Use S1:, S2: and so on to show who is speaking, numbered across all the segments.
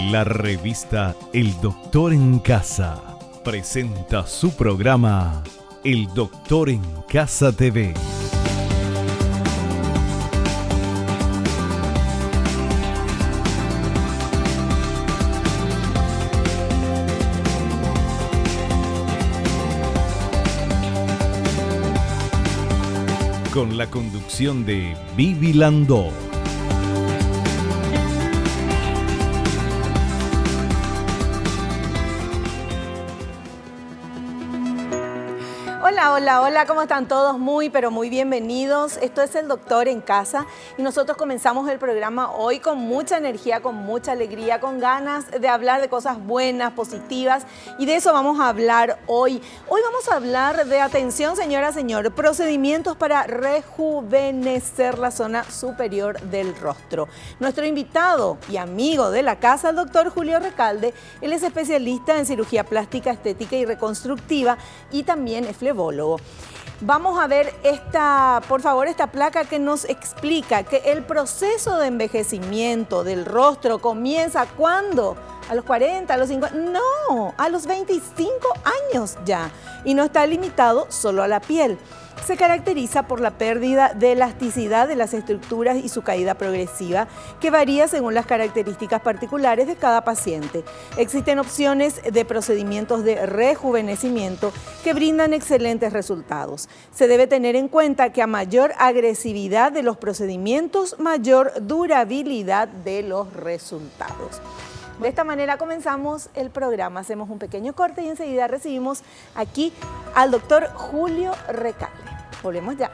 S1: La revista El Doctor en Casa presenta su programa El Doctor en Casa TV. Con la conducción de Vivi Landó.
S2: Hola, ¿cómo están todos? Muy bienvenidos. Esto es El Doctor en Casa y nosotros comenzamos el programa hoy con mucha energía, con mucha alegría, con ganas de hablar de cosas buenas, positivas, y de eso vamos a hablar hoy. Hoy vamos a hablar de, atención señora, señor, procedimientos para rejuvenecer la zona superior del rostro. Nuestro invitado y amigo de la casa, el doctor Julio Recalde, él es especialista en cirugía plástica, estética y reconstructiva y también es flebólogo. Vamos a ver por favor, esta placa que nos explica que el proceso de envejecimiento del rostro comienza ¿cuándo? ¿A los 40, a los 50? No, a los 25 años ya. Y no está limitado solo a la piel. Se caracteriza por la pérdida de elasticidad de las estructuras y su caída progresiva, que varía según las características particulares de cada paciente. Existen opciones de procedimientos de rejuvenecimiento que brindan excelentes resultados. Se debe tener en cuenta que a mayor agresividad de los procedimientos, mayor durabilidad de los resultados. De esta manera comenzamos el programa, hacemos un pequeño corte y enseguida recibimos aquí al doctor Julio Recalde. Volvemos ya.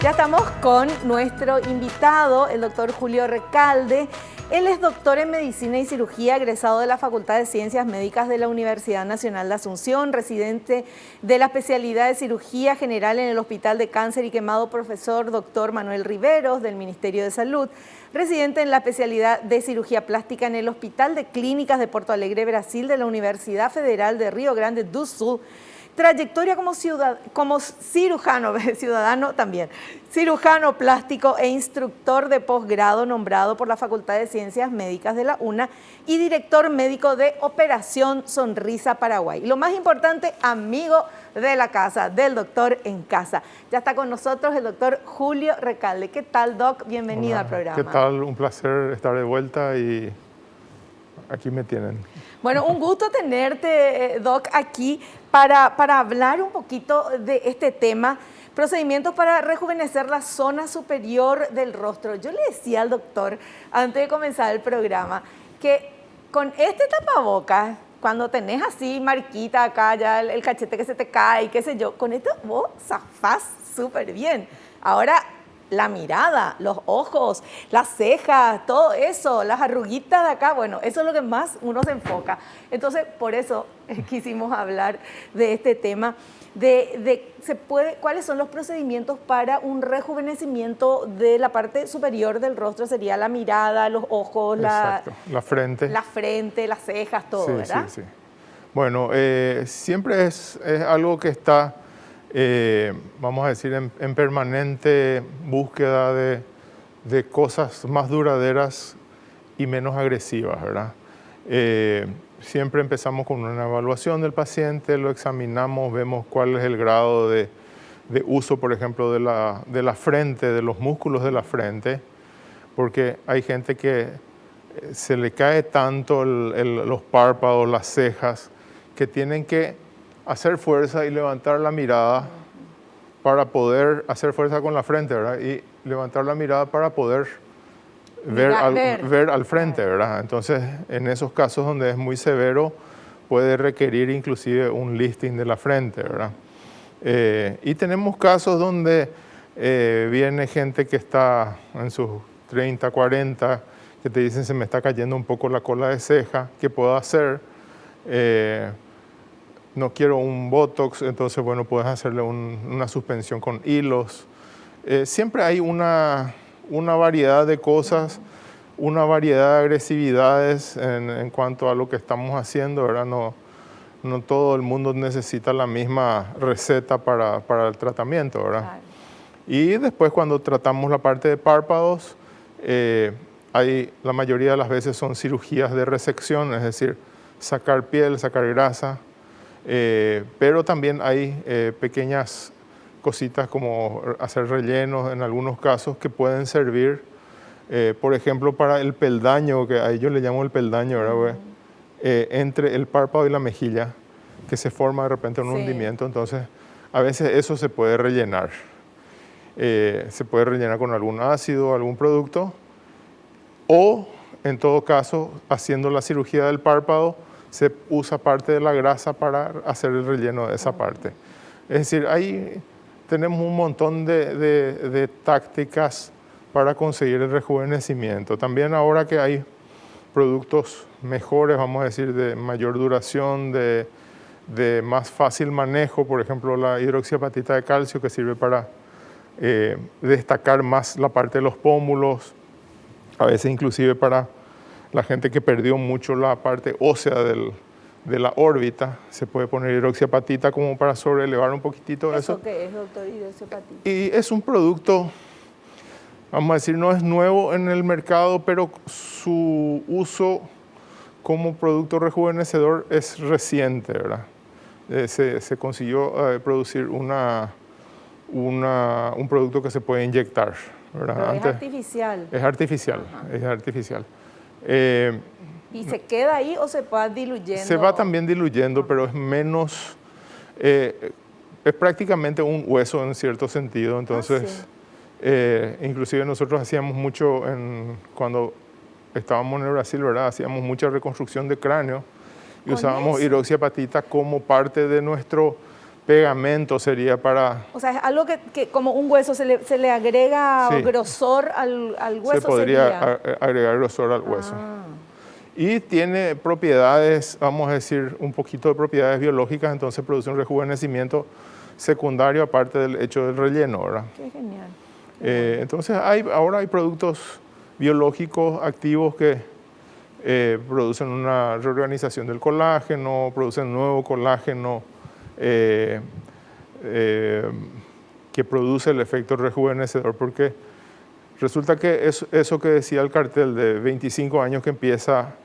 S2: Ya estamos con nuestro invitado, el doctor Julio Recalde. Él es doctor en Medicina y Cirugía, egresado de la Facultad de Ciencias Médicas de la Universidad Nacional de Asunción, residente de la especialidad de Cirugía General en el Hospital de Cáncer y Quemado Profesor Dr. Manuel Riveros del Ministerio de Salud, residente en la especialidad de Cirugía Plástica en el Hospital de Clínicas de Porto Alegre, Brasil, de la Universidad Federal de Río Grande do Sul. Trayectoria como cirujano plástico e instructor de posgrado nombrado por la Facultad de Ciencias Médicas de la UNA y director médico de Operación Sonrisa Paraguay. Y lo más importante, amigo de la casa, del doctor en casa. Ya está con nosotros el doctor Julio Recalde. ¿Qué tal, doc? Bienvenido al programa.
S3: ¿Qué tal? Un placer estar de vuelta y aquí me tienen.
S2: Bueno, un gusto tenerte, doc, aquí para hablar un poquito de este tema, procedimientos para rejuvenecer la zona superior del rostro. Yo le decía al doctor, antes de comenzar el programa, que con este tapabocas, cuando tenés así marquita acá, ya el cachete que se te cae, qué sé yo, con esto vos zafás súper bien. Ahora, la mirada, los ojos, las cejas, todo eso, las arruguitas de acá, bueno, eso es lo que más uno se enfoca. Entonces, por eso quisimos hablar de este tema, ¿cuáles son los procedimientos para un rejuvenecimiento de la parte superior del rostro? Sería la mirada, los ojos, la frente. La frente, las cejas, todo, sí, ¿verdad?
S3: Sí. Bueno, siempre es algo que está, vamos a decir, en permanente búsqueda de cosas más duraderas y menos agresivas, ¿verdad? Siempre empezamos con una evaluación del paciente, lo examinamos, vemos cuál es el grado de uso, por ejemplo, de la frente, de los músculos de la frente, porque hay gente que se le cae tanto los párpados, las cejas, que tienen que hacer fuerza y levantar la mirada para poder hacer fuerza con la frente, ¿verdad? Y levantar la mirada para poder ver al frente, ¿verdad? Entonces, en esos casos donde es muy severo, puede requerir inclusive un lifting de la frente, ¿verdad? Y tenemos casos donde viene gente que está en sus 30, 40, que te dicen se me está cayendo un poco la cola de ceja, ¿qué puedo hacer? No quiero un Botox, entonces bueno, puedes hacerle una suspensión con hilos. Siempre hay una variedad de cosas, una variedad de agresividades en cuanto a lo que estamos haciendo, ¿verdad? No todo el mundo necesita la misma receta para el tratamiento, ¿verdad? Claro. Y después cuando tratamos la parte de párpados, la mayoría de las veces son cirugías de resección, es decir, sacar piel, sacar grasa, pero también hay pequeñas cositas como hacer rellenos en algunos casos que pueden servir, por ejemplo, para el peldaño, que a ellos le llamo el peldaño, ¿verdad? Entre el párpado y la mejilla, que se forma de repente un hundimiento, entonces a veces eso se puede rellenar. Se puede rellenar con algún ácido, algún producto, o en todo caso, haciendo la cirugía del párpado, se usa parte de la grasa para hacer el relleno de esa parte. Es decir, ahí tenemos un montón de tácticas para conseguir el rejuvenecimiento. También ahora que hay productos mejores, vamos a decir, de mayor duración, de más fácil manejo, por ejemplo, la hidroxiapatita de calcio, que sirve para destacar más la parte de los pómulos, a veces inclusive para la gente que perdió mucho la parte ósea de la órbita, se puede poner hidroxiapatita como para sobrelevar un poquitito eso.
S2: ¿Eso qué es, doctor, hidroxiapatita?
S3: Y es un producto, vamos a decir, no es nuevo en el mercado, pero su uso como producto rejuvenecedor es reciente, ¿verdad? Se consiguió producir un producto que se puede inyectar, ¿verdad?
S2: Pero es artificial.
S3: Es artificial, es artificial.
S2: ¿Y se queda ahí o se va diluyendo?
S3: Se va también diluyendo, pero es menos, es prácticamente un hueso en cierto sentido, entonces inclusive nosotros hacíamos mucho, cuando estábamos en el Brasil, ¿verdad? Hacíamos mucha reconstrucción de cráneo y usábamos hidroxiapatita como parte de nuestro pegamento, sería para...
S2: O sea, es algo que como un hueso se le agrega grosor al hueso.
S3: Se podría agregar grosor al hueso. Y tiene propiedades, vamos a decir, un poquito de propiedades biológicas, entonces produce un rejuvenecimiento secundario aparte del hecho del relleno, ¿verdad?
S2: Qué genial.
S3: Entonces ahora hay productos biológicos activos que producen una reorganización del colágeno, producen nuevo colágeno que produce el efecto rejuvenecedor, porque resulta que eso que decía el cartel de 25 años que empieza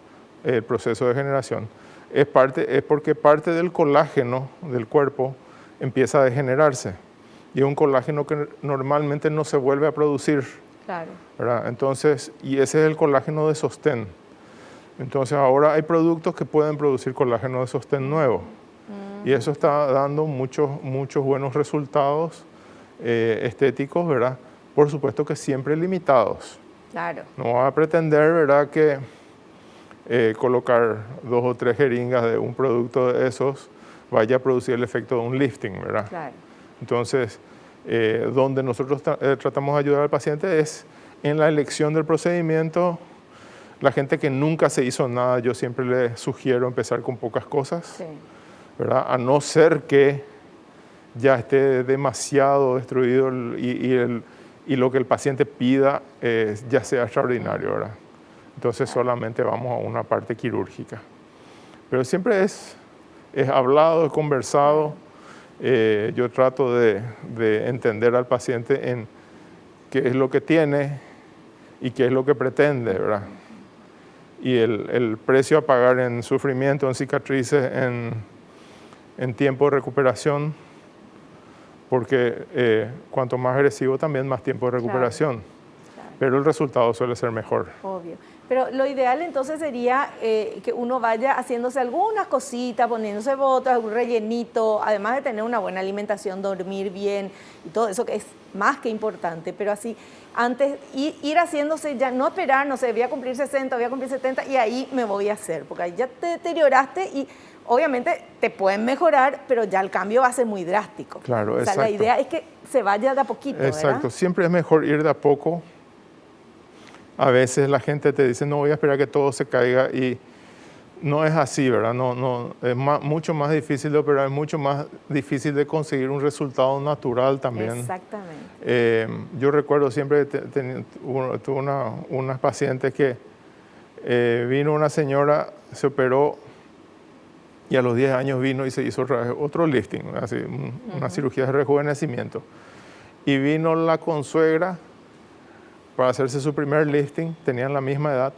S3: el proceso de generación, es porque parte del colágeno del cuerpo empieza a degenerarse, y es un colágeno que normalmente no se vuelve a producir.
S2: Claro.
S3: ¿Verdad? Entonces, y ese es el colágeno de sostén. Entonces ahora hay productos que pueden producir colágeno de sostén nuevo. Y eso está dando muchos buenos resultados estéticos, ¿verdad? Por supuesto que siempre limitados.
S2: Claro.
S3: No va a pretender, ¿verdad?, que colocar 2 o 3 jeringas de un producto de esos vaya a producir el efecto de un lifting, ¿verdad?
S2: Claro.
S3: Entonces, donde nosotros tratamos de ayudar al paciente es en la elección del procedimiento. La gente que nunca se hizo nada, yo siempre le sugiero empezar con pocas cosas, ¿verdad? A no ser que ya esté demasiado destruido y lo que el paciente pida ya sea extraordinario, ¿verdad? Entonces solamente vamos a una parte quirúrgica. Pero siempre es hablado, es conversado. Yo trato de entender al paciente en qué es lo que tiene y qué es lo que pretende, ¿verdad? Y el precio a pagar en sufrimiento, en cicatrices, en tiempo de recuperación, porque cuanto más agresivo también más tiempo de recuperación. Claro. Pero el resultado suele ser mejor.
S2: Obvio. Pero lo ideal entonces sería que uno vaya haciéndose algunas cositas, poniéndose botas, un rellenito, además de tener una buena alimentación, dormir bien y todo eso que es más que importante, pero así antes ir haciéndose ya, no esperar, no sé, voy a cumplir 60, voy a cumplir 70 y ahí me voy a hacer, porque ahí ya te deterioraste y obviamente te pueden mejorar, pero ya el cambio va a ser muy drástico.
S3: Claro,
S2: o sea, la idea es que se vaya de a poquito,
S3: exacto,
S2: ¿verdad?
S3: Siempre es mejor ir de a poco. a veces la gente te dice, no voy a esperar que todo se caiga y no es así, ¿verdad? Es mucho más difícil de operar, es mucho más difícil de conseguir un resultado natural también.
S2: Exactamente.
S3: Yo recuerdo siempre que tuve unas pacientes que vino una señora, se operó y a los 10 años vino y se hizo otra vez otro lifting, así, una cirugía de rejuvenecimiento. Y vino la consuegra para hacerse su primer lifting, tenían la misma edad,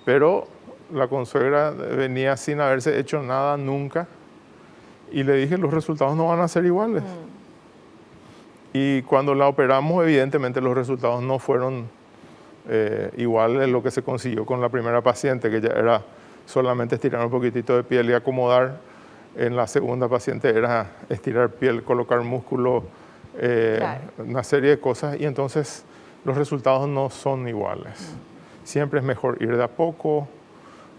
S3: pero la consuegra venía sin haberse hecho nada nunca y le dije, los resultados no van a ser iguales. Y cuando la operamos, evidentemente los resultados no fueron iguales a lo que se consiguió con la primera paciente, que ya era solamente estirar un poquitito de piel y acomodar. En la segunda paciente era estirar piel, colocar músculo, una serie de cosas, y entonces los resultados no son iguales. Siempre es mejor ir de a poco,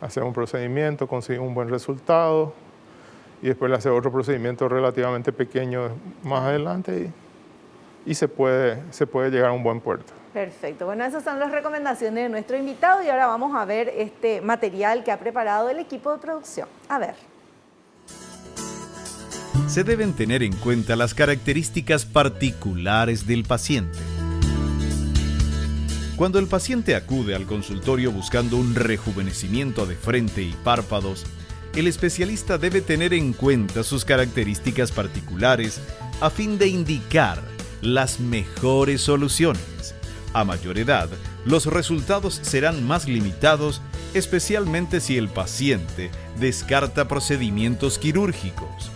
S3: hacer un procedimiento, conseguir un buen resultado y después hacer otro procedimiento relativamente pequeño más adelante y se puede llegar a un buen puerto.
S2: Perfecto. Bueno, esas son las recomendaciones de nuestro invitado y ahora vamos a ver este material que ha preparado el equipo de producción. A ver.
S1: Se deben tener en cuenta las características particulares del paciente. Cuando el paciente acude al consultorio buscando un rejuvenecimiento de frente y párpados, el especialista debe tener en cuenta sus características particulares a fin de indicar las mejores soluciones. A mayor edad, los resultados serán más limitados, especialmente si el paciente descarta procedimientos quirúrgicos.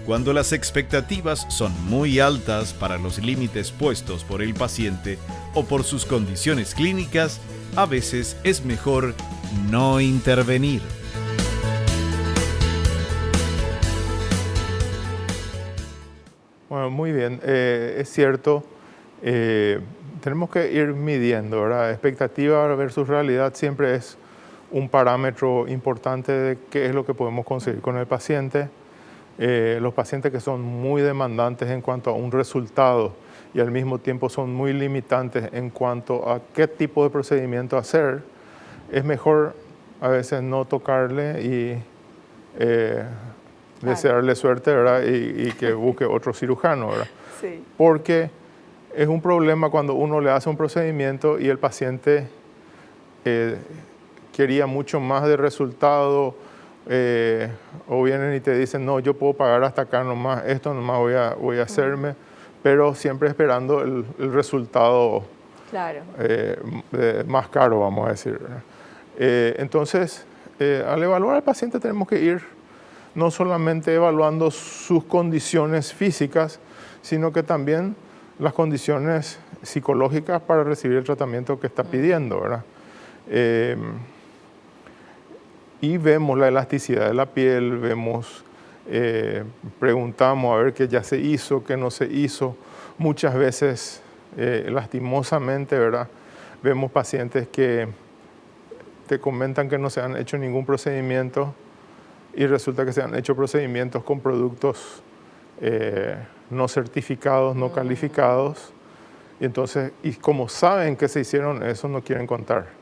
S1: Cuando las expectativas son muy altas para los límites puestos por el paciente o por sus condiciones clínicas, a veces es mejor no intervenir.
S3: Bueno, muy bien. Es cierto, tenemos que ir midiendo, ¿verdad? Expectativa versus realidad siempre es un parámetro importante de qué es lo que podemos conseguir con el paciente. Los pacientes que son muy demandantes en cuanto a un resultado y al mismo tiempo son muy limitantes en cuanto a qué tipo de procedimiento hacer, es mejor a veces no tocarle y desearle suerte, ¿verdad? Y que busque otro cirujano, ¿verdad?
S2: Sí.
S3: Porque es un problema cuando uno le hace un procedimiento y el paciente quería mucho más de resultado, o vienen y te dicen, no, yo puedo pagar hasta acá nomás, esto nomás voy a hacerme, pero siempre esperando el resultado más caro, vamos a decir. Entonces, al evaluar al paciente tenemos que ir no solamente evaluando sus condiciones físicas, sino que también las condiciones psicológicas para recibir el tratamiento que está pidiendo, ¿verdad? Y vemos la elasticidad de la piel, preguntamos a ver qué ya se hizo, qué no se hizo. Muchas veces, lastimosamente, ¿verdad? Vemos pacientes que te comentan que no se han hecho ningún procedimiento y resulta que se han hecho procedimientos con productos no certificados, no calificados. Y entonces, y como saben que se hicieron eso, no quieren contar.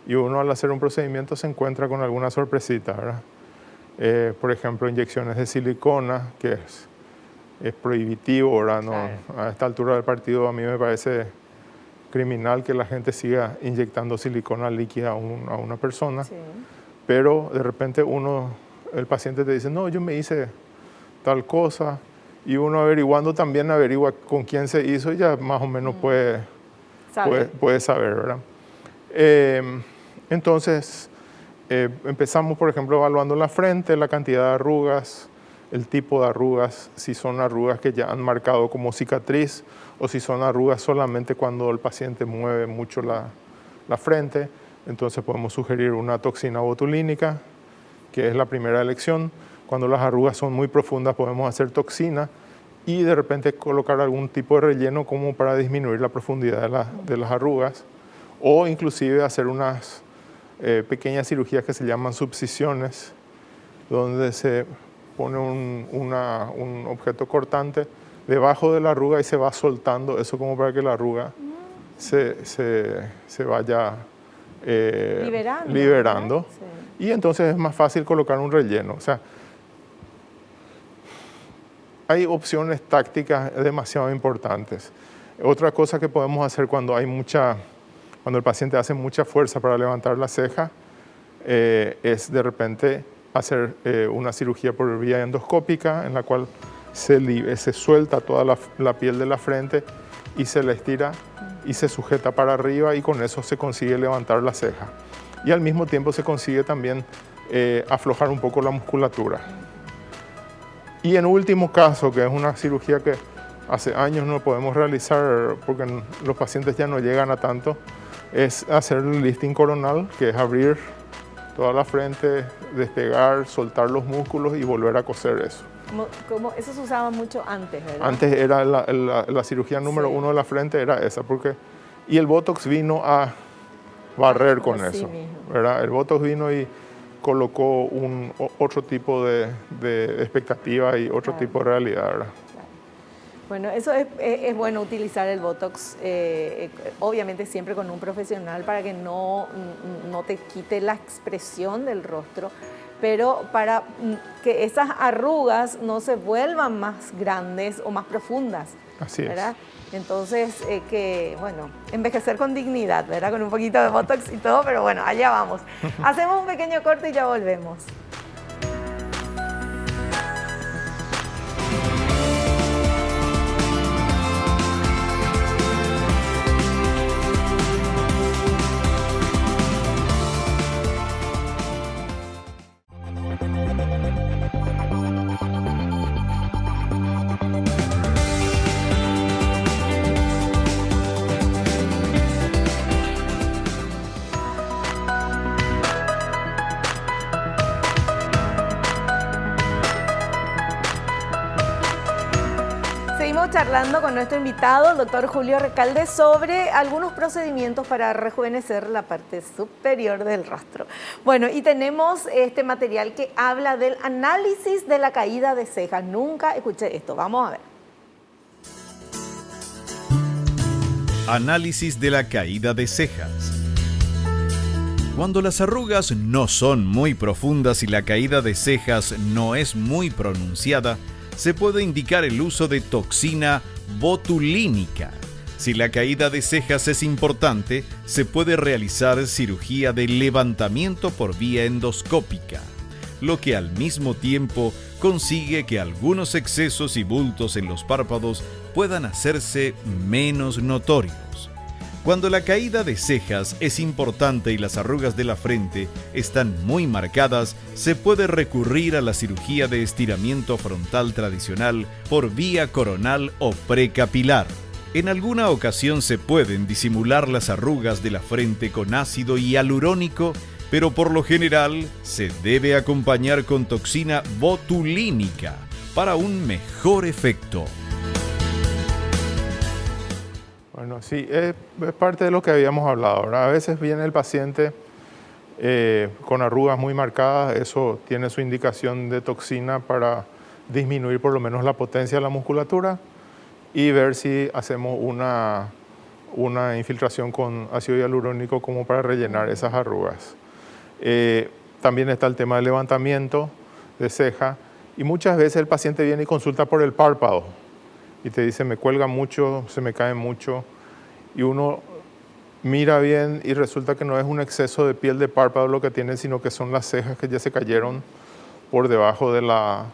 S3: Y uno al hacer un procedimiento se encuentra con alguna sorpresita, ¿verdad? Por ejemplo, inyecciones de silicona, que es prohibitivo, ¿verdad? No, claro. A esta altura del partido a mí me parece criminal que la gente siga inyectando silicona líquida a una persona. Sí. Pero de repente el paciente te dice, no, yo me hice tal cosa, y uno averiguando también averigua con quién se hizo y ya más o menos puede saber, ¿verdad? Entonces, empezamos, por ejemplo, evaluando la frente, la cantidad de arrugas, el tipo de arrugas, si son arrugas que ya han marcado como cicatriz o si son arrugas solamente cuando el paciente mueve mucho la frente. Entonces podemos sugerir una toxina botulínica, que es la primera elección. Cuando las arrugas son muy profundas podemos hacer toxina y de repente colocar algún tipo de relleno como para disminuir la profundidad de las arrugas, o inclusive hacer unas pequeñas cirugías que se llaman subcisiones, donde se pone un objeto cortante debajo de la arruga y se va soltando eso como para que la arruga se vaya
S2: liberando.
S3: Sí. Y entonces es más fácil colocar un relleno. O sea, hay opciones tácticas demasiado importantes. Otra cosa que podemos hacer cuando el paciente hace mucha fuerza para levantar la ceja, es de repente hacer una cirugía por vía endoscópica en la cual se suelta toda la piel de la frente y se la estira y se sujeta para arriba, y con eso se consigue levantar la ceja. Y al mismo tiempo se consigue también aflojar un poco la musculatura. Y en último caso, que es una cirugía que hace años no podemos realizar porque los pacientes ya no llegan a tanto, es hacer el lifting coronal, que es abrir toda la frente, despegar, soltar los músculos y volver a coser eso.
S2: Eso se usaba mucho antes, ¿verdad?
S3: Antes era la cirugía número 1 de la frente, era esa, y el Botox vino a barrer con eso, ¿verdad? El Botox vino y colocó otro tipo de expectativa y otro tipo de realidad, ¿verdad?
S2: Bueno, eso es bueno utilizar el Botox, obviamente siempre con un profesional para que no te quite la expresión del rostro, pero para que esas arrugas no se vuelvan más grandes o más profundas.
S3: Así es.
S2: ¿Verdad? Entonces, envejecer con dignidad, ¿verdad? Con un poquito de Botox y todo, pero bueno, allá vamos. Hacemos un pequeño corte y ya volvemos. Charlando con nuestro invitado, el doctor Julio Recalde, sobre algunos procedimientos para rejuvenecer la parte superior del rostro. Bueno, y tenemos este material que habla del análisis de la caída de cejas. Nunca escuché esto, vamos a ver.
S1: Análisis de la caída de cejas. Cuando las arrugas no son muy profundas y la caída de cejas no es muy pronunciada, se puede indicar el uso de toxina botulínica. Si la caída de cejas es importante, se puede realizar cirugía de levantamiento por vía endoscópica, lo que al mismo tiempo consigue que algunos excesos y bultos en los párpados puedan hacerse menos notorios. Cuando la caída de cejas es importante y las arrugas de la frente están muy marcadas, se puede recurrir a la cirugía de estiramiento frontal tradicional por vía coronal o precapilar. En alguna ocasión se pueden disimular las arrugas de la frente con ácido hialurónico, pero por lo general se debe acompañar con toxina botulínica para un mejor efecto.
S3: Bueno, sí, es parte de lo que habíamos hablado, ¿verdad? A veces viene el paciente con arrugas muy marcadas, eso tiene su indicación de toxina para disminuir por lo menos la potencia de la musculatura y ver si hacemos una infiltración con ácido hialurónico como para rellenar esas arrugas. También está el tema del levantamiento de ceja, y muchas veces el paciente viene y consulta por el párpado y te dice: me cuelga mucho, se me cae mucho, y uno mira bien y resulta que no es un exceso de piel de párpado lo que tiene, sino que son las cejas que ya se cayeron por debajo de la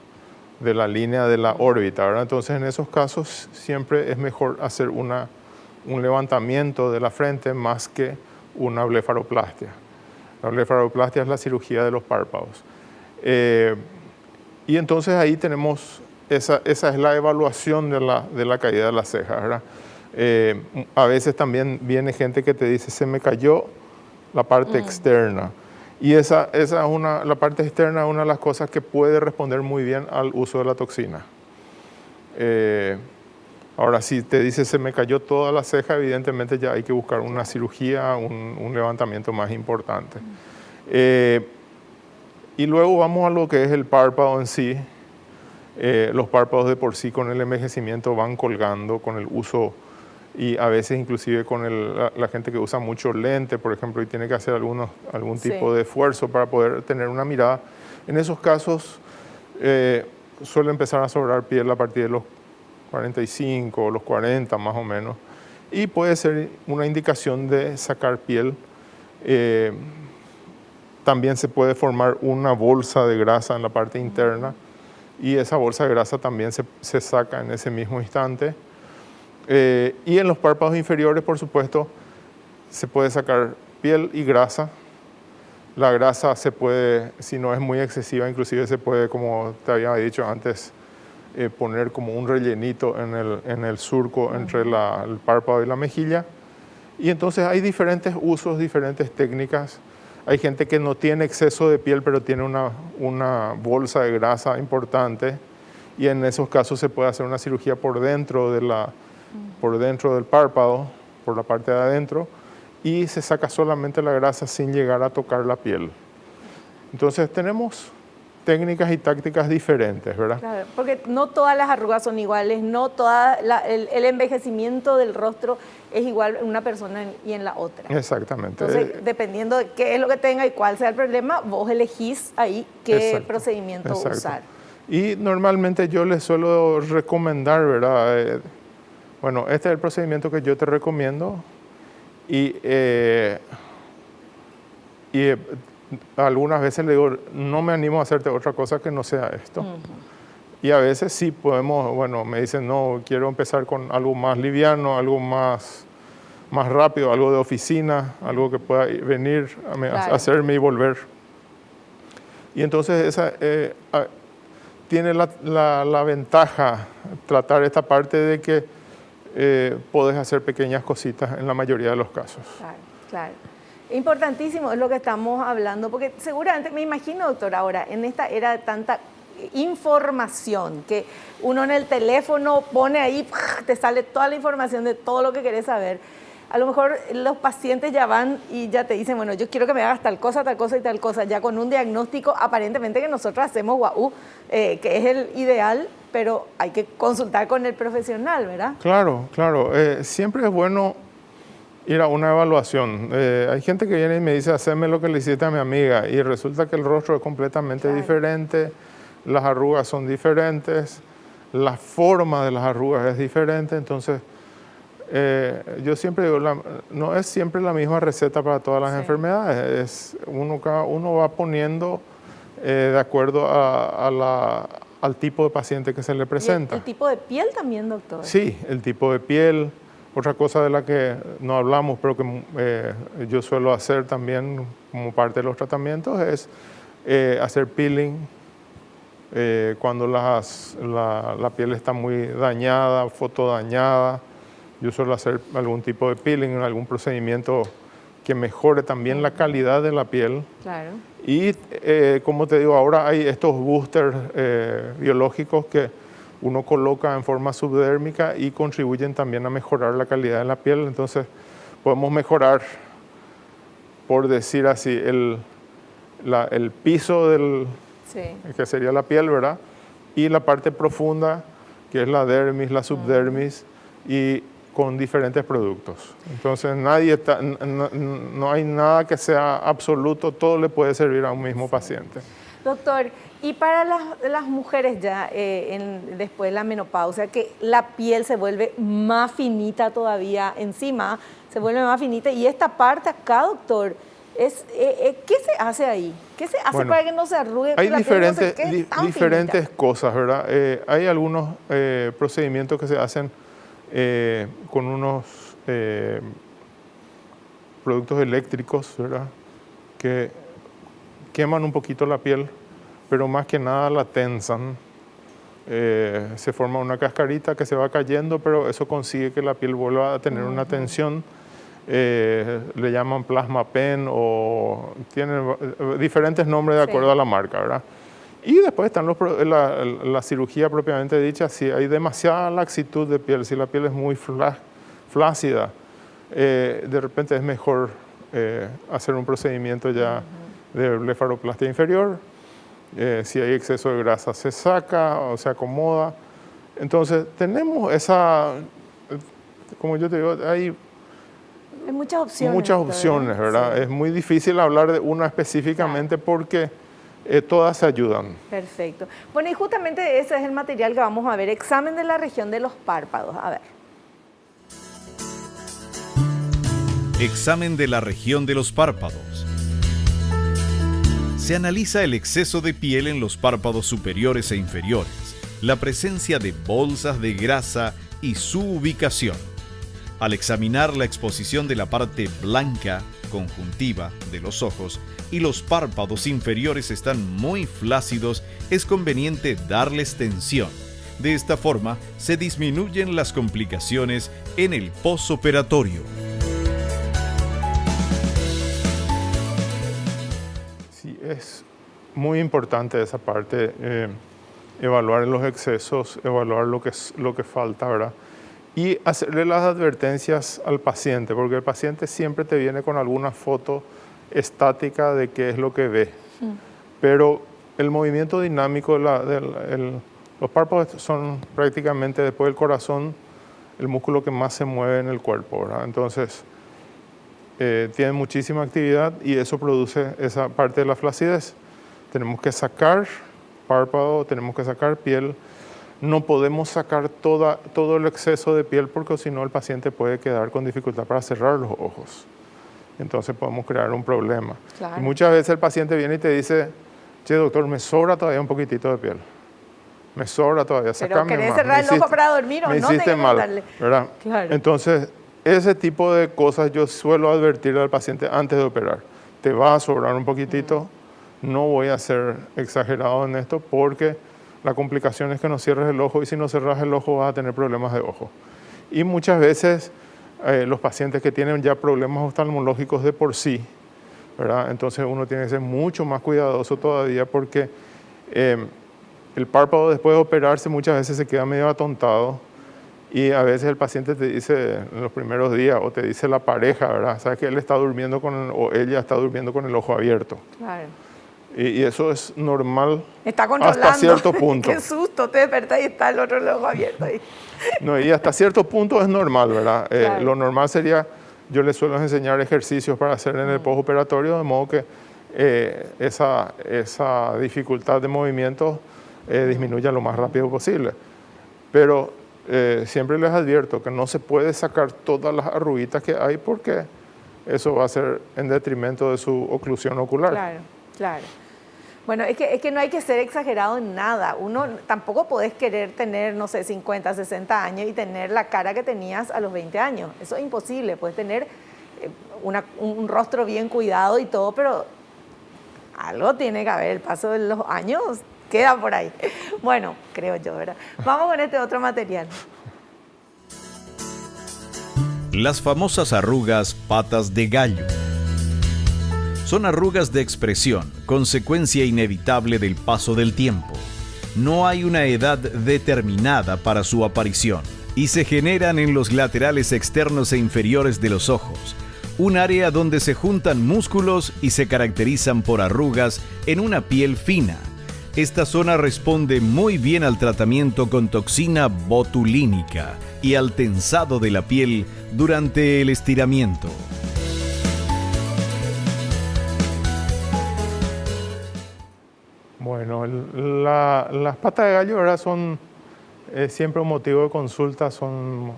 S3: línea de la órbita, ¿verdad? Entonces, en esos casos siempre es mejor hacer un levantamiento de la frente más que una blefaroplastia. La blefaroplastia es la cirugía de los párpados. Y entonces ahí tenemos, esa es la evaluación de la caída de las cejas, ¿verdad? A veces también viene gente que te dice: se me cayó la parte externa. Y la parte externa es una de las cosas que puede responder muy bien al uso de la toxina. Ahora, si te dice: se me cayó toda la ceja, evidentemente ya hay que buscar una cirugía, un levantamiento más importante. Y luego vamos a lo que es el párpado en sí. Los párpados de por sí con el envejecimiento van colgando con el uso y a veces inclusive con la gente que usa mucho lente, por ejemplo, y tiene que hacer algún tipo de esfuerzo para poder tener una mirada. En esos casos suele empezar a sobrar piel a partir de los 45 o los 40 más o menos, y puede ser una indicación de sacar piel. También se puede formar una bolsa de grasa en la parte interna, y esa bolsa de grasa también se saca en ese mismo instante. Y en los párpados inferiores, por supuesto, se puede sacar piel y grasa. La grasa se puede, si no es muy excesiva, inclusive se puede, como te había dicho antes, poner como un rellenito en el surco entre el párpado y la mejilla. Y entonces hay diferentes usos, diferentes técnicas. Hay gente que no tiene exceso de piel, pero tiene una bolsa de grasa importante, y en esos casos se puede hacer una cirugía por dentro del párpado, por la parte de adentro, y se saca solamente la grasa sin llegar a tocar la piel. Entonces tenemos técnicas y tácticas diferentes, ¿verdad?
S2: Claro, porque no todas las arrugas son iguales, no el envejecimiento del rostro es igual en una persona y en la otra.
S3: Exactamente.
S2: Entonces, dependiendo de qué es lo que tenga y cuál sea el problema, vos elegís ahí qué procedimiento usar.
S3: Y normalmente yo les suelo recomendar, ¿verdad? Bueno, este es el procedimiento que yo te recomiendo, y algunas veces le digo, no me animo a hacerte otra cosa que no sea esto. Y a veces sí podemos, bueno, me dicen, no, quiero empezar con algo más liviano, algo más rápido, algo de oficina, algo que pueda venir a hacerme y volver. Y entonces esa tiene la ventaja, tratar esta parte de que podés hacer pequeñas cositas en la mayoría de los casos.
S2: Claro, claro. Importantísimo es lo que estamos hablando, porque seguramente, me imagino, doctor, ahora, en esta era de tanta información, que uno en el teléfono pone ahí, te sale toda la información de todo lo que querés saber. A lo mejor los pacientes ya van y ya te dicen, bueno, yo quiero que me hagas tal cosa y tal cosa, ya con un diagnóstico aparentemente que nosotros hacemos que es el ideal, pero hay que consultar con el profesional, ¿verdad?
S3: Claro, claro. Siempre es bueno ir a una evaluación. Hay gente que viene y me dice, haceme lo que le hiciste a mi amiga, y resulta que el rostro es completamente diferente, las arrugas son diferentes, la forma de las arrugas es diferente. Entonces yo siempre digo, no es siempre la misma receta para todas las enfermedades. Cada uno va poniendo de acuerdo al tipo de paciente que se le presenta.
S2: ¿Y el tipo de piel también, doctor?
S3: Sí, el tipo de piel. Otra cosa de la que no hablamos, pero que yo suelo hacer también como parte de los tratamientos, es hacer peeling cuando la piel está muy dañada, fotodañada. Yo suelo hacer algún tipo de peeling, algún procedimiento que mejore también la calidad de la piel.
S2: Claro.
S3: Y como te digo, ahora hay estos boosters biológicos que uno coloca en forma subdérmica y contribuyen también a mejorar la calidad de la piel. Entonces podemos mejorar, por decir así, el piso que sería la piel, ¿verdad? Y la parte profunda, que es la dermis, la subdermis, y con diferentes productos. Entonces no hay nada que sea absoluto, todo le puede servir a un mismo paciente.
S2: Doctor, y para las mujeres ya después de la menopausia, que la piel se vuelve más finita todavía encima, se vuelve más finita, y esta parte acá, doctor, ¿qué se hace ahí? ¿Qué se hace para que no se arrugue?
S3: Hay diferentes cosas, ¿verdad? Hay algunos procedimientos que se hacen con unos productos eléctricos, ¿verdad? Que queman un poquito la piel, pero más que nada la tensan. Se forma una cascarita que se va cayendo, pero eso consigue que la piel vuelva a tener una tensión. Le llaman plasma pen, o tienen diferentes nombres de acuerdo a la marca, ¿verdad? Y después están la cirugía propiamente dicha. Si hay demasiada laxitud de piel, si la piel es muy flácida, de repente es mejor hacer un procedimiento ya de blefaroplastia inferior. Si hay exceso de grasa se saca o se acomoda. Entonces tenemos como yo te digo, hay
S2: muchas opciones.
S3: Muchas opciones, ¿verdad? Sí. Es muy difícil hablar de una específicamente porque todas se ayudan.
S2: Perfecto. Bueno, y justamente ese es el material que vamos a ver. Examen de la región de los párpados. A ver.
S1: Examen de la región de los párpados. Se analiza el exceso de piel en los párpados superiores e inferiores, la presencia de bolsas de grasa y su ubicación. Al examinar la exposición de la parte blanca, conjuntiva, de los ojos y los párpados inferiores están muy flácidos, es conveniente darles tensión. De esta forma, se disminuyen las complicaciones en el posoperatorio.
S3: Sí, es muy importante esa parte, evaluar los excesos, evaluar lo que falta, ¿verdad? Y hacerle las advertencias al paciente, porque el paciente siempre te viene con alguna foto estática de qué es lo que ve. Pero el movimiento dinámico, los párpados son prácticamente después del corazón el músculo que más se mueve en el cuerpo, ¿verdad? Entonces, tienen muchísima actividad y eso produce esa parte de la flacidez. Tenemos que sacar párpado, tenemos que sacar piel. No podemos sacar todo el exceso de piel porque si no el paciente puede quedar con dificultad para cerrar los ojos. Entonces podemos crear un problema.
S2: Claro.
S3: Y muchas veces el paciente viene y te dice, che doctor, me sobra todavía un poquitito de piel. Me sobra todavía, sacame más.
S2: Pero querés cerrar el ojo para dormir o no,
S3: me hiciste mal, ¿verdad?
S2: Claro.
S3: Entonces, ese tipo de cosas yo suelo advertirle al paciente antes de operar. Te va a sobrar un poquitito, no voy a ser exagerado en esto porque la complicación es que no cierres el ojo y si no cerras el ojo vas a tener problemas de ojo. Y muchas veces los pacientes que tienen ya problemas oftalmológicos de por sí, ¿verdad? Entonces uno tiene que ser mucho más cuidadoso todavía porque el párpado después de operarse muchas veces se queda medio atontado y a veces el paciente te dice en los primeros días o te dice la pareja, ¿verdad? Sabes que él está durmiendo o ella está durmiendo con el ojo abierto.
S2: Claro.
S3: Y eso es normal
S2: está controlando.
S3: Hasta cierto punto.
S2: Qué susto, te despertas y está el otro ojo abierto ahí.
S3: No, y hasta cierto punto es normal, ¿verdad?
S2: Claro.
S3: Lo normal sería, yo les suelo enseñar ejercicios para hacer en el postoperatorio, de modo que esa dificultad de movimiento disminuya lo más rápido posible. Pero siempre les advierto que no se puede sacar todas las arruguitas que hay porque eso va a ser en detrimento de su oclusión ocular.
S2: Claro, claro. Bueno, es que no hay que ser exagerado en nada. Uno tampoco podés querer tener, no sé, 50, 60 años y tener la cara que tenías a los 20 años. Eso es imposible. Puedes tener un rostro bien cuidado y todo, pero algo tiene que haber. El paso de los años queda por ahí. Bueno, creo yo, ¿verdad? Vamos con este otro material.
S1: Las famosas arrugas patas de gallo. Son arrugas de expresión, consecuencia inevitable del paso del tiempo. No hay una edad determinada para su aparición y se generan en los laterales externos e inferiores de los ojos, un área donde se juntan músculos y se caracterizan por arrugas en una piel fina. Esta zona responde muy bien al tratamiento con toxina botulínica y al tensado de la piel durante el estiramiento.
S3: Bueno, las patas de gallo, ¿verdad? Son siempre un motivo de consulta, son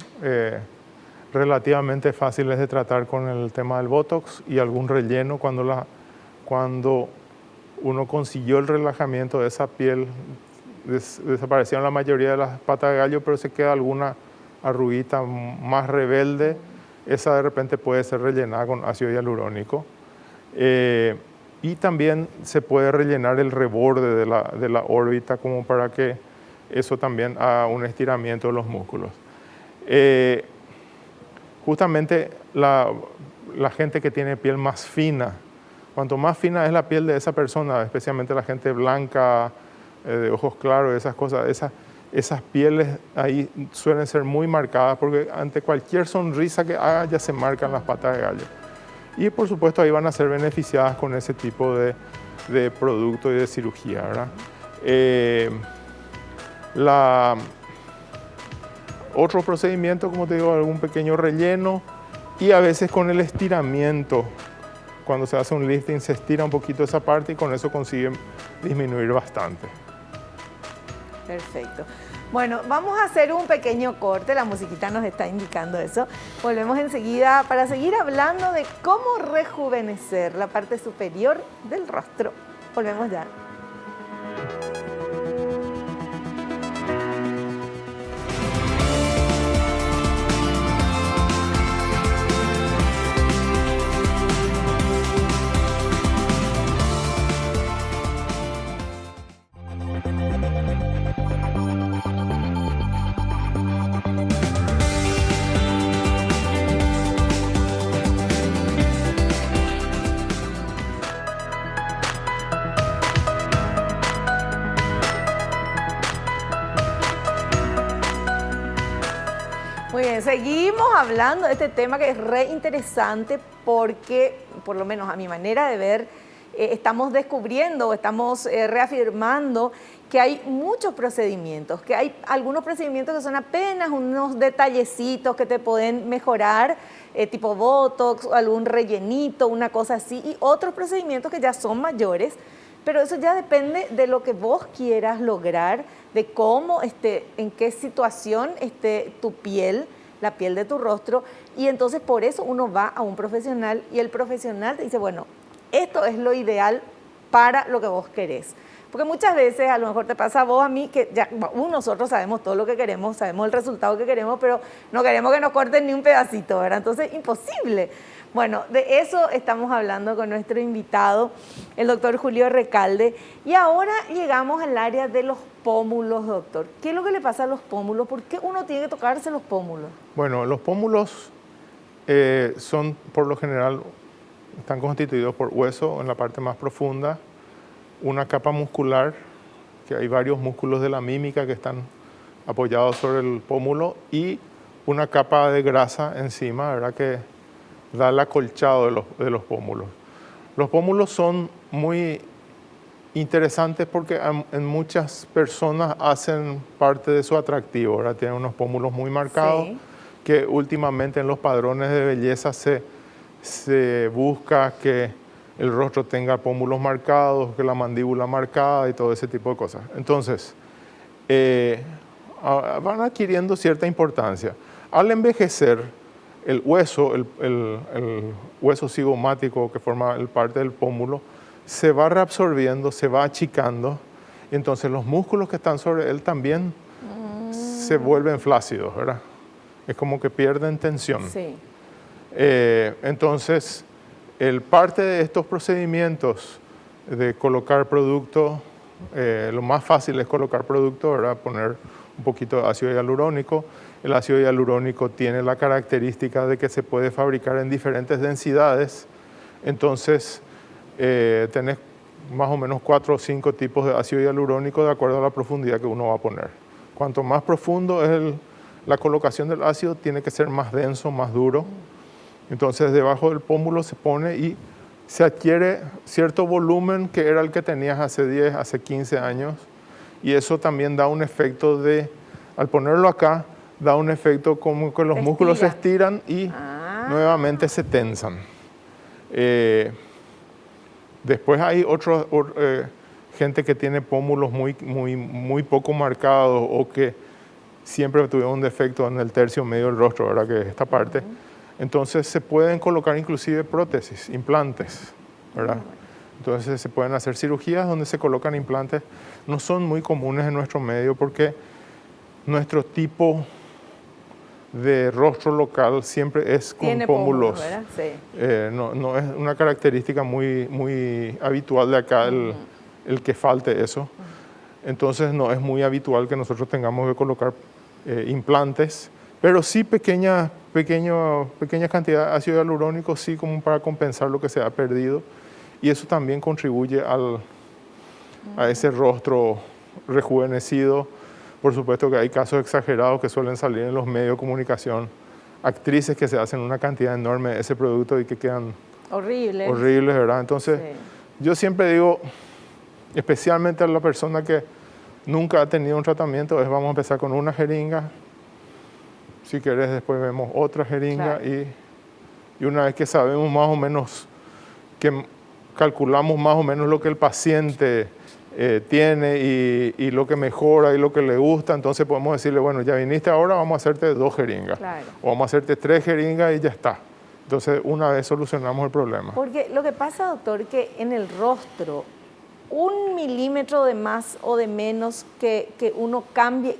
S3: relativamente fáciles de tratar con el tema del Botox y algún relleno cuando uno consiguió el relajamiento de esa piel, desaparecieron la mayoría de las patas de gallo, pero se queda alguna arruguita más rebelde, esa de repente puede ser rellenada con ácido hialurónico. Y también se puede rellenar el reborde de la órbita como para que eso también haga un estiramiento de los músculos. Justamente la gente que tiene piel más fina, cuanto más fina es la piel de esa persona, especialmente la gente blanca, de ojos claros, esas cosas, esas pieles ahí suelen ser muy marcadas porque ante cualquier sonrisa que haga ya se marcan las patas de gallo. Y por supuesto ahí van a ser beneficiadas con ese tipo de producto y de cirugía, ¿verdad? otro procedimiento, como te digo, algún pequeño relleno y a veces con el estiramiento. Cuando se hace un lifting se estira un poquito esa parte y con eso consiguen disminuir bastante.
S2: Perfecto. Bueno, vamos a hacer un pequeño corte, la musiquita nos está indicando eso. Volvemos enseguida para seguir hablando de cómo rejuvenecer la parte superior del rostro. Volvemos ya. Muy bien, seguimos hablando de este tema que es re interesante porque, por lo menos a mi manera de ver, estamos descubriendo, estamos reafirmando que hay muchos procedimientos, que hay algunos procedimientos que son apenas unos detallecitos que te pueden mejorar, tipo Botox, algún rellenito, una cosa así, y otros procedimientos que ya son mayores, pero eso ya depende de lo que vos quieras lograr, de cómo, en qué situación esté tu piel, la piel de tu rostro, y entonces por eso uno va a un profesional y el profesional te dice, bueno, esto es lo ideal para lo que vos querés. Porque muchas veces, a lo mejor te pasa a vos, a mí, que ya nosotros sabemos todo lo que queremos, sabemos el resultado que queremos, pero no queremos que nos corten ni un pedacito, ¿verdad? Entonces, imposible. Bueno, de eso estamos hablando con nuestro invitado, el doctor Julio Recalde. Y ahora llegamos al área de los pómulos, doctor. ¿Qué es lo que le pasa a los pómulos? ¿Por qué uno tiene que tocarse los pómulos?
S3: Bueno, los pómulos son, por lo general, están constituidos por hueso en la parte más profunda, una capa muscular, que hay varios músculos de la mímica que están apoyados sobre el pómulo, y una capa de grasa encima, ¿verdad?, que da el acolchado de los pómulos. Los pómulos son muy interesantes porque en muchas personas hacen parte de su atractivo, ¿verdad? Tienen unos pómulos muy marcados, sí, que últimamente en los padrones de belleza se busca que el rostro tenga pómulos marcados, que la mandíbula marcada y todo ese tipo de cosas. Entonces, van adquiriendo cierta importancia. Al envejecer, el hueso, el hueso cigomático que forma parte del pómulo, se va reabsorbiendo, se va achicando, y entonces los músculos que están sobre él también se vuelven flácidos, ¿verdad? Es como que pierden tensión. Sí. Entonces, parte de estos procedimientos de colocar producto, lo más fácil es colocar producto, ¿verdad? Poner un poquito de ácido hialurónico. El ácido hialurónico tiene la característica de que se puede fabricar en diferentes densidades, entonces tenés más o menos 4 o 5 tipos de ácido hialurónico de acuerdo a la profundidad que uno va a poner. Cuanto más profundo es la colocación del ácido, tiene que ser más denso, más duro. Entonces debajo del pómulo se pone y se adquiere cierto volumen que era el que tenías hace 10, hace 15 años, y eso también da un efecto al ponerlo acá, da un efecto como que los músculos se estiran y nuevamente se tensan. Después hay gente que tiene pómulos muy poco marcados o que siempre tuvieron un defecto en el tercio medio del rostro, ¿verdad?, que es esta parte. Entonces se pueden colocar inclusive prótesis, implantes, ¿verdad? Entonces se pueden hacer cirugías donde se colocan implantes. No son muy comunes en nuestro medio porque nuestro tipo de rostro local siempre es con pómulos. Sí. No es una característica muy habitual de acá el que falte eso. Entonces no es muy habitual que nosotros tengamos que colocar implantes, pero sí pequeña cantidad de ácido hialurónico, sí, como para compensar lo que se ha perdido, y eso también contribuye a ese rostro rejuvenecido. Por supuesto que hay casos exagerados que suelen salir en los medios de comunicación, actrices que se hacen una cantidad enorme de ese producto y que quedan horribles, ¿verdad? Entonces, sí, yo siempre digo, especialmente a la persona que nunca ha tenido un tratamiento, vamos a empezar con una jeringa, Si querés, después vemos otra jeringa
S2: Claro.
S3: y una vez que sabemos más o menos, que calculamos más o menos lo que el paciente tiene y lo que mejora y lo que le gusta, entonces podemos decirle, bueno, ya viniste ahora, vamos a hacerte 2 jeringas.
S2: Claro.
S3: O vamos a hacerte 3 jeringas y ya está. Entonces, una vez solucionamos el problema.
S2: Porque lo que pasa, doctor, que en el rostro, 1 milímetro de más o de menos que uno cambie,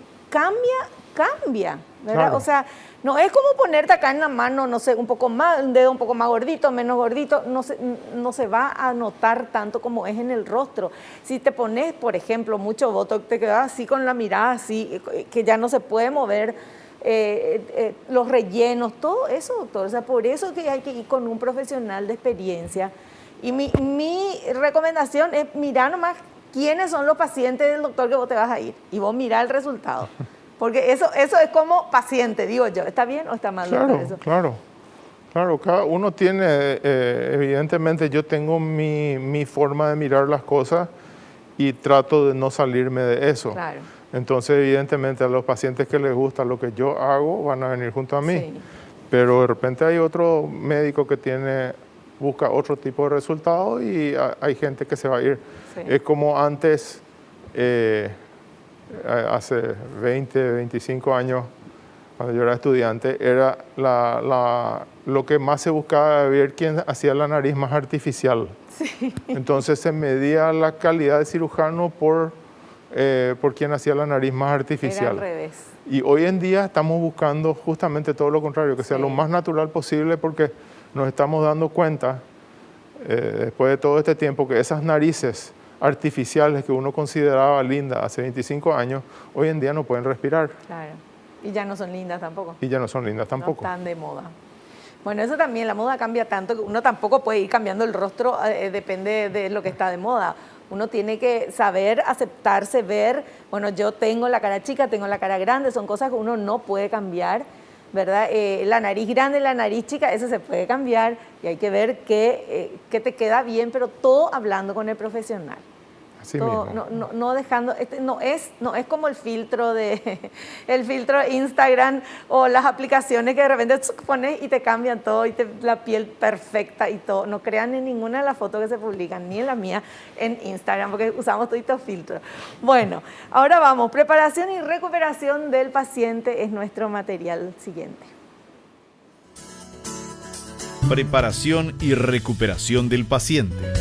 S2: cambia, ¿verdad?
S3: Claro.
S2: O sea, no es como ponerte acá en la mano, no sé, un poco más, un dedo un poco más gordito, menos gordito, no se va a notar tanto como es en el rostro. Si te pones, por ejemplo, mucho botox, te quedas así con la mirada así, que ya no se puede mover, los rellenos, todo eso, doctor. O sea, por eso que hay que ir con un profesional de experiencia. Y mi recomendación es mirar nomás quiénes son los pacientes del doctor que vos te vas a ir y vos mirá el resultado. Porque eso es como paciente, digo yo. ¿Está bien o está mal, doctor,
S3: Claro,
S2: eso?
S3: claro. Cada uno tiene, evidentemente yo tengo mi forma de mirar las cosas y trato de no salirme de eso.
S2: Claro.
S3: Entonces, evidentemente, a los pacientes que les gusta lo que yo hago van a venir junto a mí.
S2: Sí.
S3: Pero de repente hay otro médico que busca otro tipo de resultado y hay gente que se va a ir.
S2: Sí.
S3: Es como antes, hace 20, 25 años, cuando yo era estudiante, era lo que más se buscaba era ver quién hacía la nariz más artificial.
S2: Sí.
S3: Entonces se medía la calidad de cirujano por quien hacía la nariz más
S2: Era
S3: artificial.
S2: al revés.
S3: Y hoy en día estamos buscando justamente todo lo contrario, que sea
S2: Sí.
S3: lo más natural posible, porque nos estamos dando cuenta, después de todo este tiempo, que esas narices artificiales que uno consideraba lindas hace 25 años, hoy en día no pueden respirar
S2: Claro. Y ya no son lindas tampoco.
S3: y ya no son lindas tampoco.
S2: No están de moda. Bueno, eso también, la moda cambia tanto que uno tampoco puede ir cambiando el rostro, depende de lo que está de moda. Uno tiene que saber aceptarse, ver, bueno, yo tengo la cara chica, tengo la cara grande, son cosas que uno no puede cambiar, ¿verdad? La nariz grande, la nariz chica, eso se puede cambiar y hay que ver qué te queda bien, pero todo hablando con el profesional.
S3: Así
S2: Todo,
S3: mismo.
S2: no dejando, no es como el filtro de Instagram o las aplicaciones que de repente pones y te cambian todo y la piel perfecta y todo. No crean en ninguna de las fotos que se publican, ni en la mía en Instagram, porque usamos todos estos filtros. Bueno, ahora vamos, preparación y recuperación del paciente es nuestro material siguiente.
S1: Preparación y recuperación del paciente.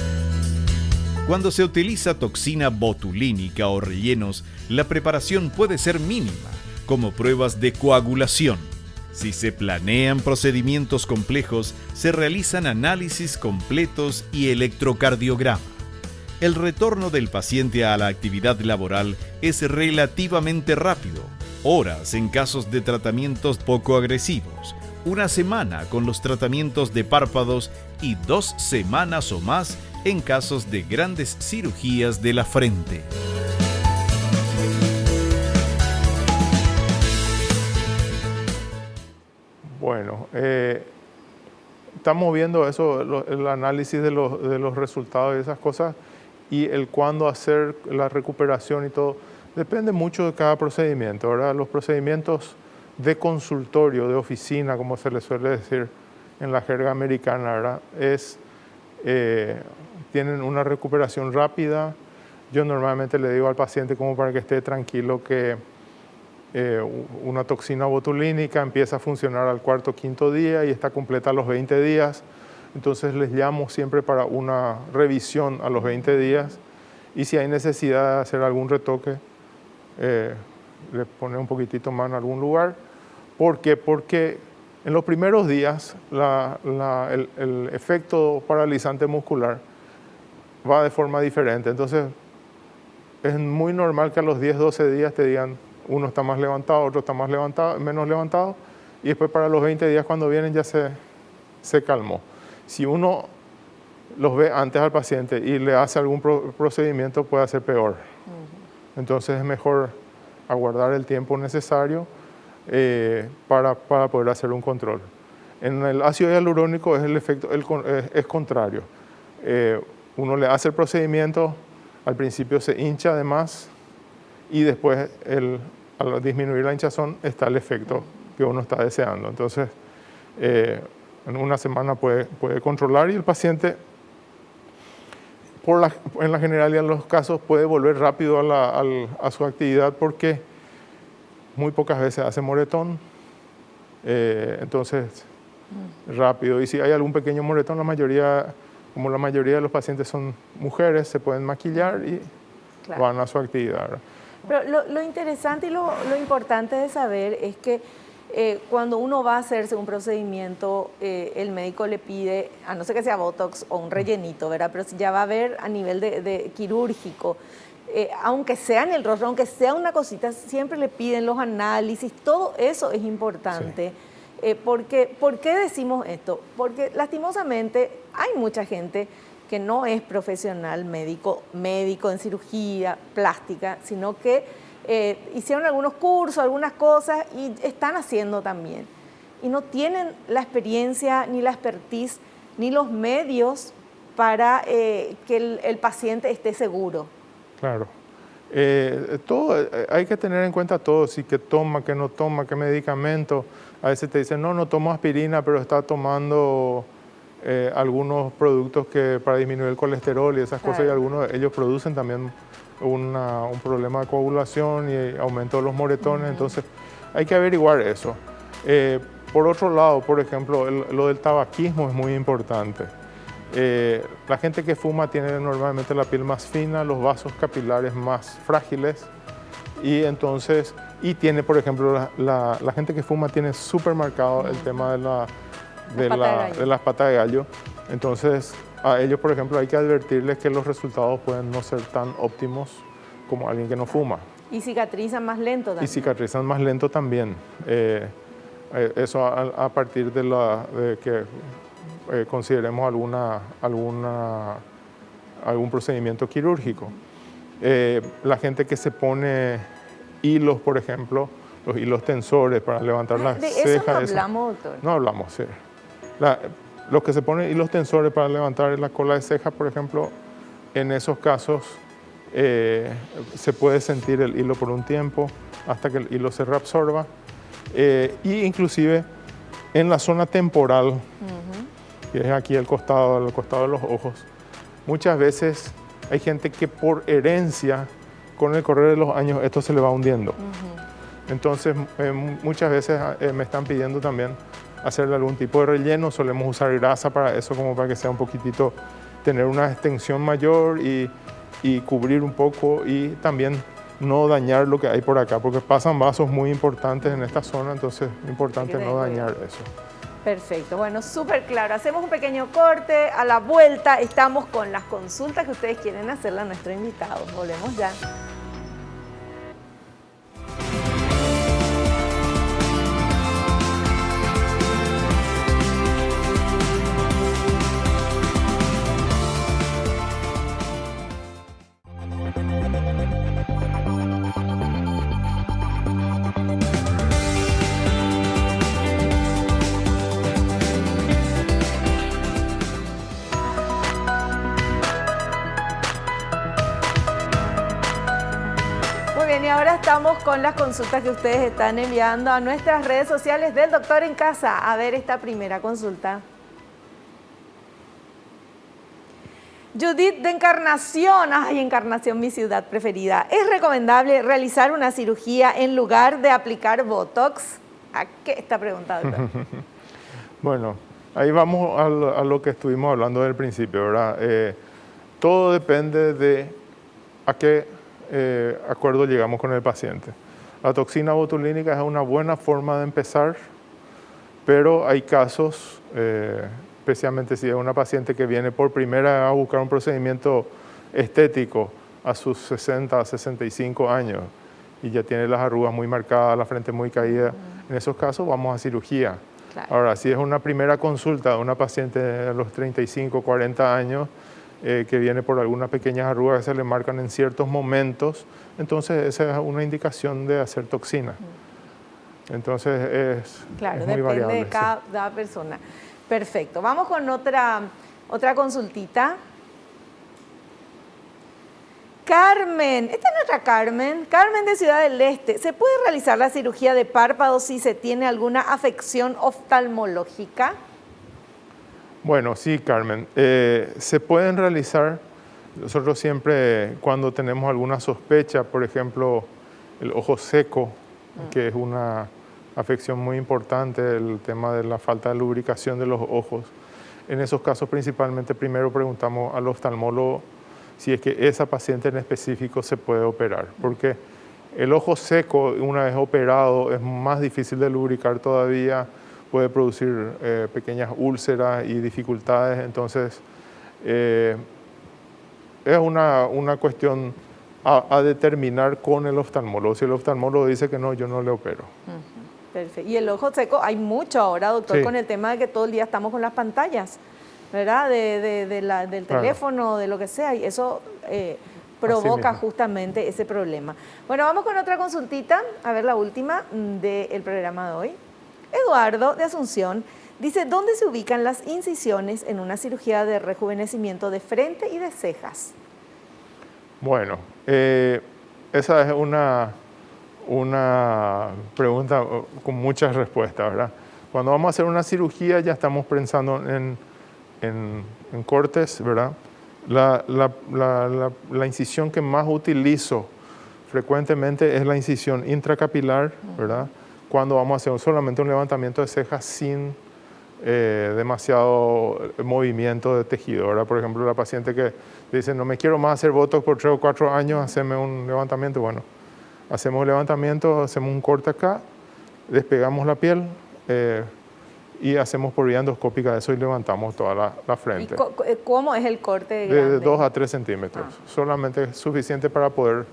S1: Cuando se utiliza toxina botulínica o rellenos, la preparación puede ser mínima, como pruebas de coagulación. Si se planean procedimientos complejos, se realizan análisis completos y electrocardiograma. El retorno del paciente a la actividad laboral es relativamente rápido, horas en casos de tratamientos poco agresivos, 1 semana con los tratamientos de párpados y 2 semanas o más en casos de grandes cirugías de la frente.
S3: Bueno, estamos viendo eso, el análisis de los resultados y esas cosas, y el cuándo hacer la recuperación y todo, depende mucho de cada procedimiento, ¿verdad? Los procedimientos de consultorio, de oficina, como se le suele decir en la jerga americana, ¿verdad? Tienen una recuperación rápida. Yo normalmente le digo al paciente, como para que esté tranquilo, que una toxina botulínica empieza a funcionar al 4º o 5º día y está completa a los 20 días. Entonces les llamo siempre para una revisión a los 20 días y si hay necesidad de hacer algún retoque, le pone un poquitito más en algún lugar. ¿Por qué? Porque en los primeros días el efecto paralizante muscular va de forma diferente. Entonces es muy normal que a los 10, 12 días te digan uno está más levantado, otro está más levantado, menos levantado, y después para los 20 días cuando vienen ya se calmó. Si uno los ve antes al paciente y le hace algún procedimiento, puede ser peor. Entonces es mejor aguardar el tiempo necesario para poder hacer un control. En el ácido hialurónico el efecto es contrario. Uno le hace el procedimiento, al principio se hincha además y después al disminuir la hinchazón está el efecto que uno está deseando. Entonces, en una semana puede controlar y el paciente, en la generalidad de los casos, puede volver rápido a su actividad porque muy pocas veces hace moretón. Entonces, rápido. Y si hay algún pequeño moretón, como la mayoría de los pacientes son mujeres, se pueden maquillar y van a su actividad, ¿verdad?
S2: Pero lo interesante y lo importante de saber es que cuando uno va a hacerse un procedimiento, el médico le pide, a no ser que sea Botox o un rellenito, ¿verdad? Pero si ya va a ver a nivel de quirúrgico, aunque sea en el rostro, aunque sea una cosita, siempre le piden los análisis, todo eso es importante. Sí. ¿Por qué decimos esto? Porque lastimosamente hay mucha gente que no es profesional médico en cirugía plástica, sino que hicieron algunos cursos, algunas cosas y están haciendo también. Y no tienen la experiencia, ni la expertise, ni los medios para que el paciente esté seguro.
S3: Claro. Hay que tener en cuenta todo, si que toma, que no toma, qué medicamento. A veces te dicen, no tomo aspirina, pero está tomando algunos productos para disminuir el colesterol y esas cosas, y algunos de ellos producen también un problema de coagulación y aumento de los moretones. Entonces hay que averiguar eso. Por otro lado, por ejemplo, lo del tabaquismo es muy importante. La gente que fuma tiene normalmente la piel más fina, los vasos capilares más frágiles y tiene, por ejemplo, la gente que fuma tiene súper marcado el tema de las patas de gallo. Entonces, a ellos, por ejemplo, hay que advertirles que los resultados pueden no ser tan óptimos como alguien que no fuma.
S2: Y cicatrizan más lento también.
S3: Y cicatrizan más lento también. Eso a partir de que consideremos algún procedimiento quirúrgico. La gente que se pone hilos, por ejemplo, los hilos tensores para levantar las cejas.
S2: De eso no hablamos, doctor.
S3: No hablamos, sí. Los que se ponen hilos tensores para levantar la cola de ceja, por ejemplo, en esos casos se puede sentir el hilo por un tiempo hasta que el hilo se reabsorba. Y inclusive en la zona temporal, que es aquí al costado de los ojos, muchas veces hay gente que por herencia, con el correr de los años, esto se le va hundiendo. Entonces, muchas veces me están pidiendo también hacerle algún tipo de relleno. Solemos usar grasa para eso, como para que sea un poquitito, tener una extensión mayor y cubrir un poco, y también no dañar lo que hay por acá, porque pasan vasos muy importantes en esta zona, entonces es importante no dañar eso.
S2: Perfecto, bueno, súper claro. Hacemos un pequeño corte, a la vuelta estamos con las consultas que ustedes quieren hacerle a nuestro invitado. Volvemos ya. Y ahora estamos con las consultas que ustedes están enviando a nuestras redes sociales del Doctor en Casa. A ver esta primera consulta. Judith de Encarnación. Ay, Encarnación, mi ciudad preferida. ¿Es recomendable realizar una cirugía en lugar de aplicar Botox? ¿A qué está preguntando?
S3: Bueno, ahí vamos a lo que estuvimos hablando del principio, ¿verdad? Todo depende de a qué acuerdo llegamos con el paciente. La toxina botulínica es una buena forma de empezar, pero hay casos, especialmente si es una paciente que viene por primera vez a buscar un procedimiento estético a sus 60, 65 años y ya tiene las arrugas muy marcadas, la frente muy caída. En esos casos vamos a cirugía. Claro. Ahora, si es una primera consulta de una paciente de los 35, 40 años, que viene por algunas pequeñas arrugas que se le marcan en ciertos momentos, entonces esa es una indicación de hacer toxina. Entonces es muy variable.
S2: Depende de cada persona. Perfecto. Vamos con otra consultita. Carmen, esta es nuestra Carmen. Carmen de Ciudad del Este. ¿Se puede realizar la cirugía de párpados si se tiene alguna afección oftalmológica?
S3: Bueno, sí, Carmen. Se pueden realizar, nosotros siempre cuando tenemos alguna sospecha, por ejemplo, el ojo seco, que es una afección muy importante, el tema de la falta de lubricación de los ojos. En esos casos principalmente primero preguntamos al oftalmólogo si es que esa paciente en específico se puede operar, porque el ojo seco, una vez operado, es más difícil de lubricar todavía, puede producir pequeñas úlceras y dificultades, entonces es una cuestión a determinar con el oftalmólogo. Si el oftalmólogo dice que no, yo no le opero.
S2: Perfecto. Y el ojo seco, hay mucho ahora, doctor,
S3: Sí.
S2: con el tema de que todo el día estamos con las pantallas, ¿verdad? Del teléfono, de lo que sea, y eso provoca
S3: mismo.
S2: justamente ese problema. Bueno, vamos con otra consultita, a ver la última del programa de hoy. Eduardo de Asunción dice, ¿dónde se ubican las incisiones en una cirugía de rejuvenecimiento de frente y de cejas?
S3: Bueno, esa es una pregunta con muchas respuestas, ¿verdad? Cuando vamos a hacer una cirugía ya estamos pensando en cortes, ¿verdad? La incisión que más utilizo frecuentemente es la incisión intracapilar, ¿verdad? Cuando vamos a hacer solamente un levantamiento de cejas sin demasiado movimiento de tejido, ¿verdad? Por ejemplo, la paciente que dice, no me quiero más hacer botox por 3 o 4 años, haceme un levantamiento. Bueno, hacemos el levantamiento, hacemos un corte acá, despegamos la piel y hacemos por vía endoscópica eso y levantamos toda la frente.
S2: ¿Y cómo es el corte
S3: De
S2: grande?
S3: 2 a 3 centímetros, solamente suficiente para poder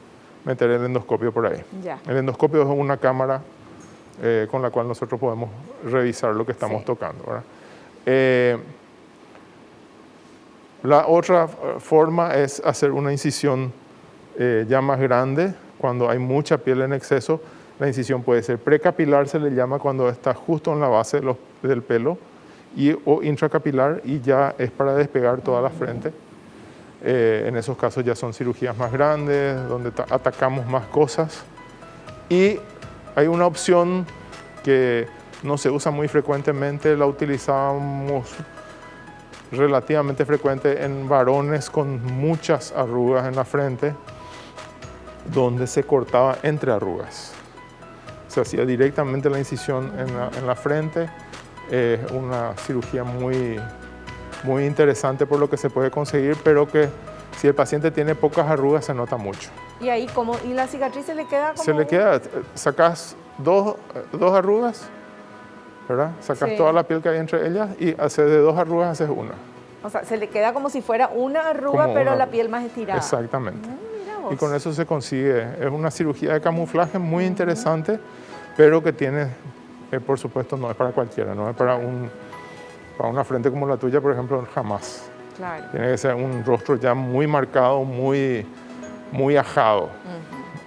S3: meter el endoscopio por ahí.
S2: Ya.
S3: El endoscopio es una cámara con la cual nosotros podemos revisar lo que estamos tocando, ¿verdad? La otra forma es hacer una incisión ya más grande, cuando hay mucha piel en exceso. La incisión puede ser precapilar, se le llama cuando está justo en la base del pelo, o intracapilar, y ya es para despegar toda la frente. En esos casos ya son cirugías más grandes, donde atacamos más cosas. Y hay una opción que no se usa muy frecuentemente, la utilizamos relativamente frecuente en varones con muchas arrugas en la frente, donde se cortaba entre arrugas. Se hacía directamente la incisión en la frente, una cirugía muy interesante por lo que se puede conseguir, pero que si el paciente tiene pocas arrugas se nota mucho.
S2: ¿Y ahí cómo? ¿Y la cicatriz se le queda como?
S3: Se le queda, sacas dos arrugas, ¿verdad? Sacas toda la piel que hay entre ellas y haces de 2 arrugas, haces una.
S2: O sea, se le queda como si fuera una arruga,
S3: Como
S2: pero
S3: una-
S2: la piel más estirada.
S3: Exactamente.
S2: Mira vos.
S3: Y con eso se consigue. Es una cirugía de camuflaje muy interesante, pero que tiene, por supuesto, no es para cualquiera, no es para una frente como la tuya, por ejemplo, jamás.
S2: Claro.
S3: Tiene que ser un rostro ya muy marcado, muy ajado.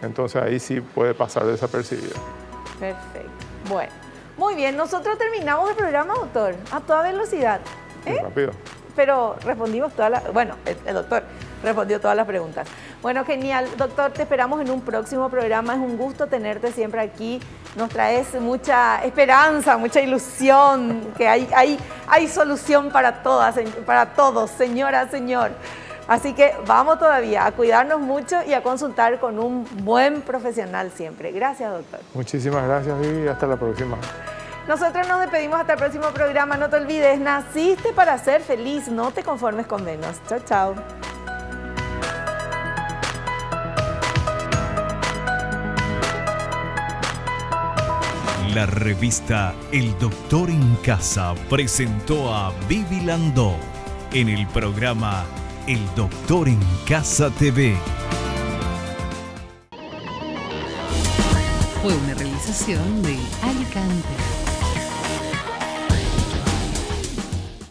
S3: Entonces ahí sí puede pasar desapercibido.
S2: Perfecto. Bueno, muy bien. Nosotros terminamos el programa, doctor, a toda velocidad.
S3: Muy rápido.
S2: Pero respondimos bueno, el doctor respondió todas las preguntas. Bueno, genial. Doctor, te esperamos en un próximo programa. Es un gusto tenerte siempre aquí. Nos traes mucha esperanza, mucha ilusión, que hay solución para todas, para todos, señora, señor. Así que vamos todavía a cuidarnos mucho y a consultar con un buen profesional siempre. Gracias, doctor.
S3: Muchísimas gracias, Vivi, y hasta la próxima.
S2: Nosotros nos despedimos hasta el próximo programa. No te olvides, naciste para ser feliz. No te conformes con menos. Chao, chao.
S1: La revista El Doctor en Casa presentó a Vivi Landó en el programa El Doctor en Casa TV.
S4: Fue una realización de Alicante.